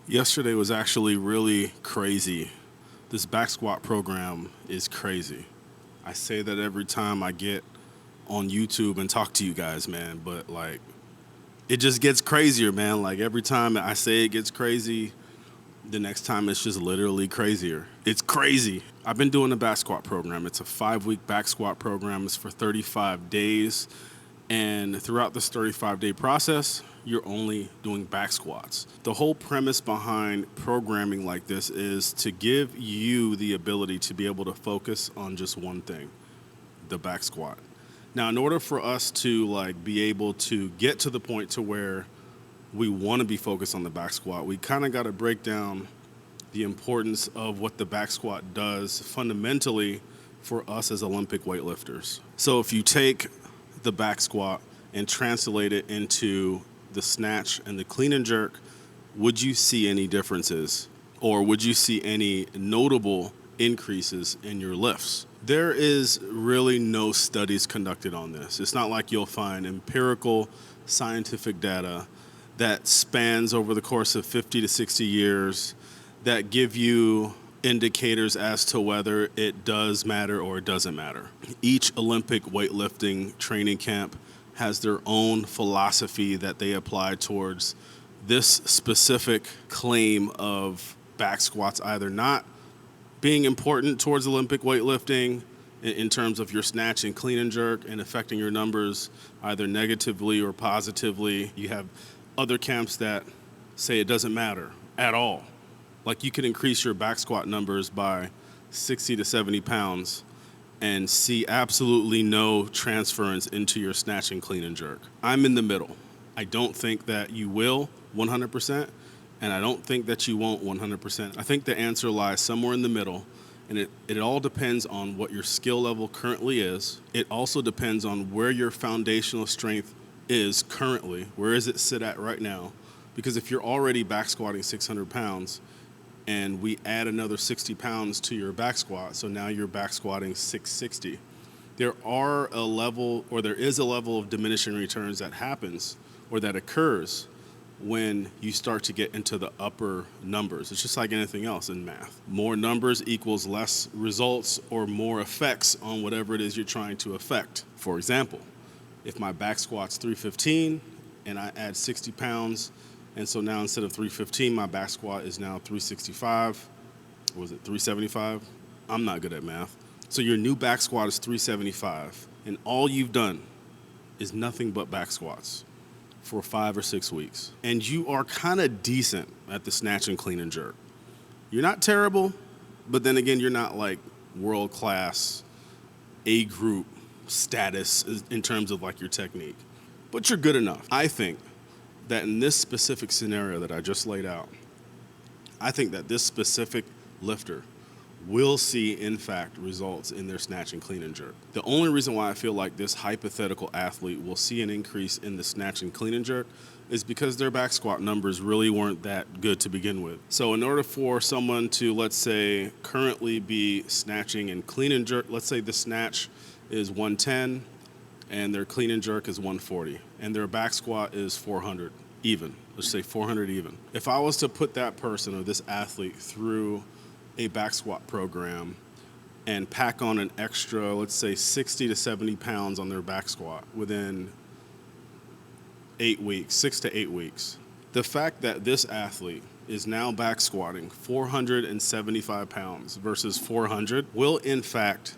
Yesterday was actually really crazy. This back squat program is crazy. I say that every time I get on YouTube and talk to you guys, man, but like it just gets crazier, man. Like every time I say it gets crazy, the next time it's just literally crazier. It's crazy. I've been doing the back squat program. It's a 5-week back squat program. It's for 35 days. And throughout this 35-day process, you're only doing back squats. The whole premise behind programming like this is to give you the ability to be able to focus on just one thing, the back squat. Now, in order for us to like be able to get to the point to where we want to be focused on the back squat, we kind of got to break down the importance of what the back squat does fundamentally for us as Olympic weightlifters. So if you take the back squat and translate it into the snatch and the clean and jerk, would you see any differences? Or would you see any notable increases in your lifts? There is really no studies conducted on this. It's not like you'll find empirical scientific data that spans over the course of 50 to 60 years that give you indicators as to whether it does matter or it doesn't matter. Each Olympic weightlifting training camp has their own philosophy that they apply towards this specific claim of back squats either not being important towards Olympic weightlifting in terms of your snatch and clean and jerk and affecting your numbers either negatively or positively. You have other camps that say it doesn't matter at all. Like you could increase your back squat numbers by 60 to 70 pounds and see absolutely no transference into your snatch and clean and jerk. I'm in the middle. I don't think that you will 100%, and I don't think that you won't 100%. I think the answer lies somewhere in the middle, and it all depends on what your skill level currently is. It also depends on where your foundational strength is currently. Where does it sit at right now? Because if you're already back squatting 600 pounds, and we add another 60 pounds to your back squat, so now you're back squatting 660. There is a level of diminishing returns that happens or that occurs when you start to get into the upper numbers. It's just like anything else in math. More numbers equals less results or more effects on whatever it is you're trying to affect. For example, if my back squat's 315 and I add 60 pounds, and so now instead of 315, my back squat is now 365. Or was it 375? I'm not good at math. So your new back squat is 375, and all you've done is nothing but back squats for 5 or 6 weeks. And you are kind of decent at the snatch and clean and jerk. You're not terrible, but then again, you're not like world-class A group status in terms of like your technique. But you're good enough. I think that in this specific scenario that I just laid out, I think that this specific lifter will see, in fact, results in their snatch and clean and jerk. The only reason why I feel like this hypothetical athlete will see an increase in the snatch and clean and jerk is because their back squat numbers really weren't that good to begin with. So in order for someone to, let's say, currently be snatching and clean and jerk, let's say the snatch is 110, and their clean and jerk is 140, and their back squat is 400 even. Let's say 400 even. If I was to put that person or this athlete through a back squat program and pack on an extra, let's say 60 to 70 pounds on their back squat within 8 weeks, 6 to 8 weeks, the fact that this athlete is now back squatting 475 pounds versus 400 will in fact,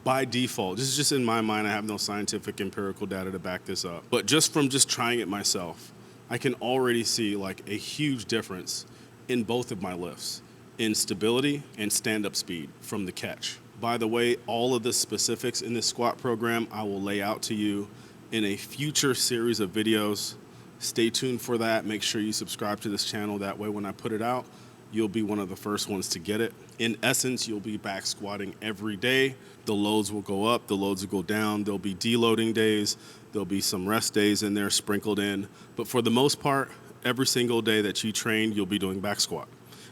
by default, this is just in my mind, I have no scientific empirical data to back this up, but just from just trying it myself, I can already see like a huge difference in both of my lifts, in stability and stand-up speed from the catch. By the way, all of the specifics in this squat program I will lay out to you in a future series of videos. Stay tuned for that. Make sure you subscribe to this channel. That way when I put it out, you'll be one of the first ones to get it. In essence, you'll be back squatting every day. The loads will go up, the loads will go down. There'll be deloading days. There'll be some rest days in there sprinkled in. But for the most part, every single day that you train, you'll be doing back squat.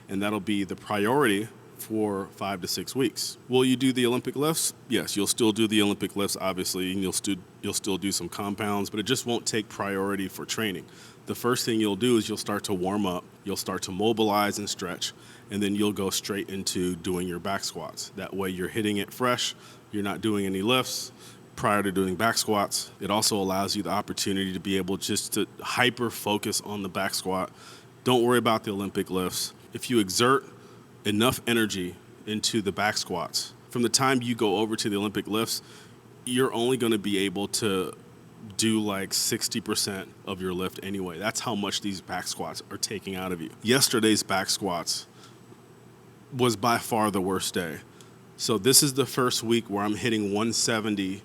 And that'll be the priority for 5 to 6 weeks. Will you do the Olympic lifts? Yes, you'll still do the Olympic lifts, obviously, and you'll still do some compounds, but it just won't take priority for training. The first thing you'll do is you'll start to warm up. You'll start to mobilize and stretch, and then you'll go straight into doing your back squats. That way you're hitting it fresh, you're not doing any lifts prior to doing back squats. It also allows you the opportunity to be able just to hyper focus on the back squat. Don't worry about the Olympic lifts. If you exert enough energy into the back squats, from the time you go over to the Olympic lifts, you're only going to be able to do like 60% of your lift anyway. That's how much these back squats are taking out of you. Yesterday's back squats was by far the worst day. So this is the first week where I'm hitting 170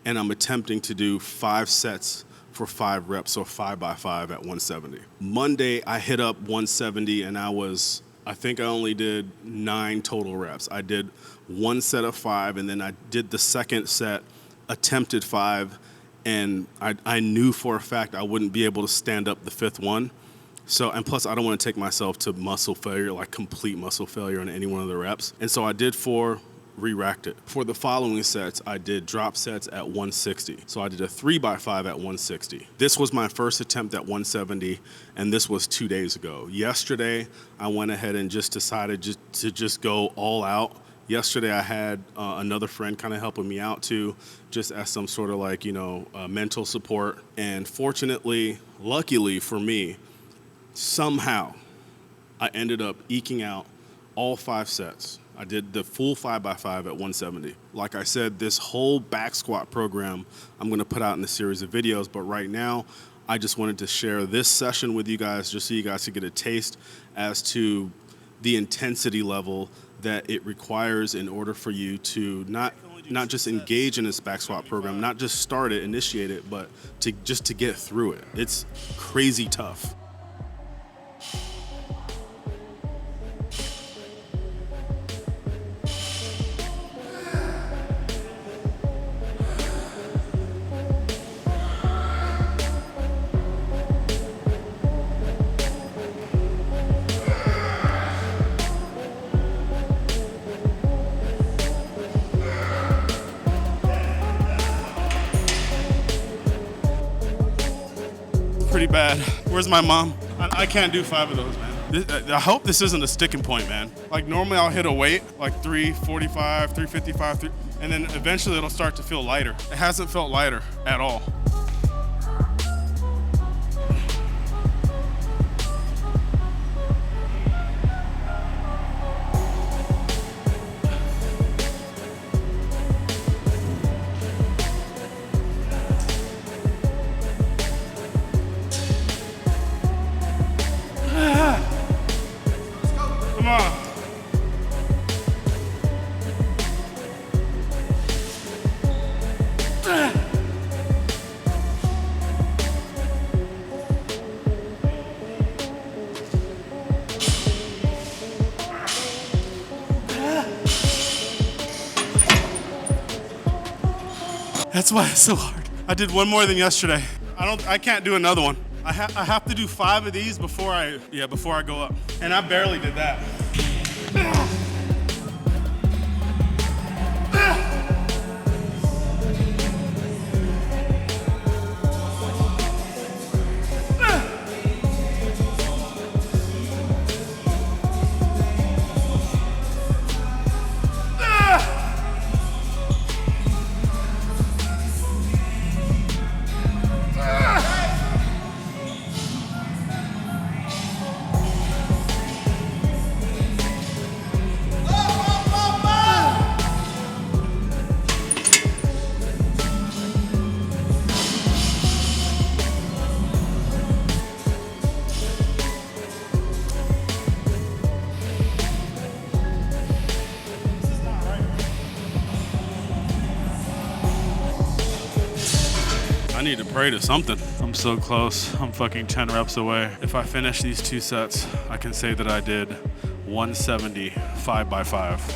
and I'm attempting to do 5 sets for 5 reps, so 5 by 5 at 170. Monday, I hit up 170 and I think I only did 9 total reps. I did 1 set of 5 and then I did the second set, attempted 5, and I knew for a fact I wouldn't be able to stand up the 5th one. So, and plus I don't want to take myself to muscle failure, like complete muscle failure on any one of the reps. And so I did 4, re-racked it. For the following sets, I did drop sets at 160. So I did a 3 by 5 at 160. This was my first attempt at 170, and this was 2 days ago. Yesterday, I went ahead and just decided to go all out. Yesterday, I had another friend kind of helping me out too, just as some sort of like, mental support. And fortunately, luckily for me, somehow I ended up eking out all 5 sets. I did the full 5 by 5 at 170. Like I said, this whole back squat program I'm going to put out in a series of videos, but right now I just wanted to share this session with you guys just so you guys could get a taste as to the intensity level that it requires in order for you to not just engage in this back squat program, not just start it, initiate it, but to get through it. It's crazy tough. Pretty bad. Where's my mom? I can't do 5 of those, man. I hope this isn't a sticking point, man. Like normally I'll hit a weight, like 345, 355, and then eventually it'll start to feel lighter. It hasn't felt lighter at all. Come on. That's why it's so hard. I did 1 more than yesterday. I can't do another one. I have to do 5 of these before I go up. And I barely did that. I need to pray to something. I'm so close. I'm fucking 10 reps away. If I finish these 2 sets, I can say that I did 170 5 by 5.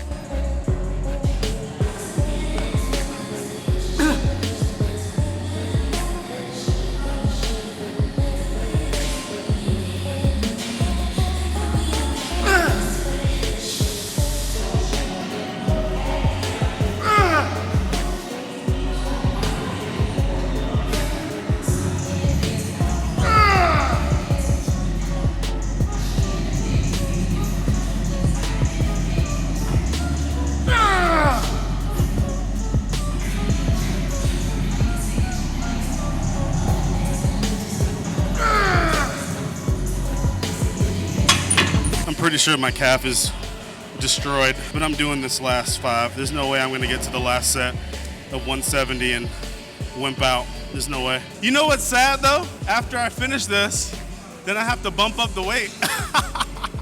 pretty sure my calf is destroyed, but I'm doing this last 5. There's no way I'm gonna get to the last set of 170 and wimp out. There's no way. You know what's sad though? After I finish this, then I have to bump up the weight.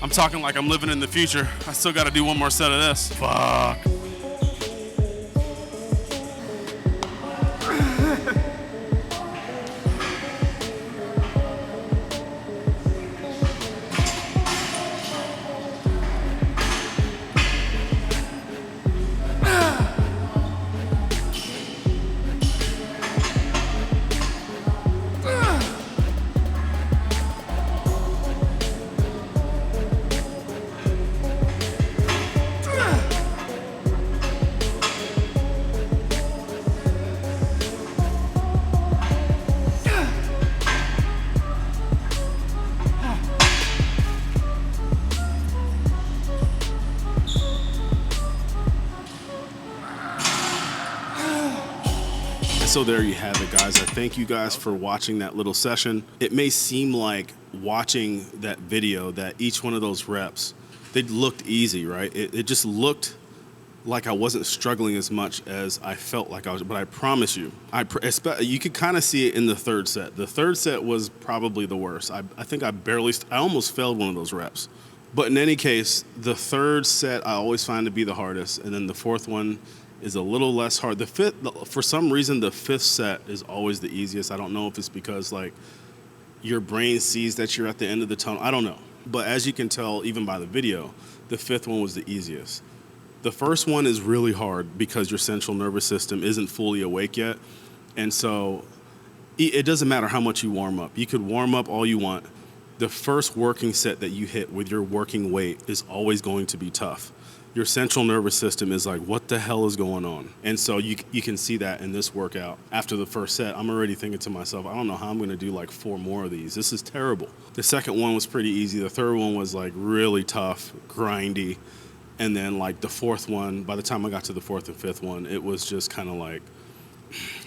I'm talking like I'm living in the future. I still gotta do one more set of this. Fuck. So there you have it, guys. I thank you guys for watching that little session. It may seem like watching that video that each one of those reps, they looked easy, right? It just looked like I wasn't struggling as much as I felt like I was, but I promise you, you could kind of see it in the third set. The third set was probably the worst. I think I almost failed one of those reps. But in any case, the third set I always find to be the hardest, and then the fourth one is a little less hard. The fifth, for some reason, the fifth set is always the easiest. I don't know if it's because like your brain sees that you're at the end of the tunnel. I don't know. But as you can tell, even by the video, the fifth one was the easiest. The first one is really hard because your central nervous system isn't fully awake yet. And so it doesn't matter how much you warm up. You could warm up all you want. The first working set that you hit with your working weight is always going to be tough. Your central nervous system is like, what the hell is going on? And so you can see that in this workout. After the first set, I'm already thinking to myself, I don't know how I'm gonna do like 4 more of these. This is terrible. The second one was pretty easy. The third one was like really tough, grindy. And then like the fourth one, by the time I got to the fourth and fifth one, it was just kind of like,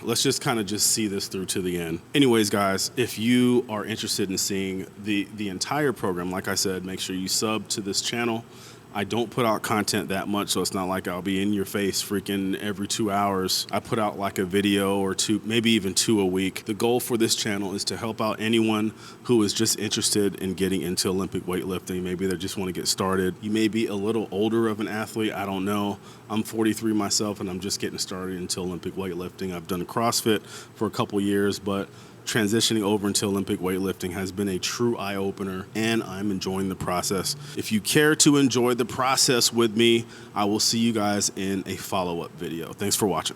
let's just kind of just see this through to the end. Anyways, guys, if you are interested in seeing the entire program, like I said, make sure you sub to this channel. I don't put out content that much, so it's not like I'll be in your face freaking every 2 hours. I put out like a video or 2, maybe even 2 a week. The goal for this channel is to help out anyone who is just interested in getting into Olympic weightlifting. Maybe they just want to get started. You may be a little older of an athlete, I don't know. I'm 43 myself and I'm just getting started into Olympic weightlifting. I've done CrossFit for a couple years, but transitioning over into Olympic weightlifting has been a true eye-opener, and I'm enjoying the process. If you care to enjoy the process with me, I will see you guys in a follow-up video. Thanks for watching.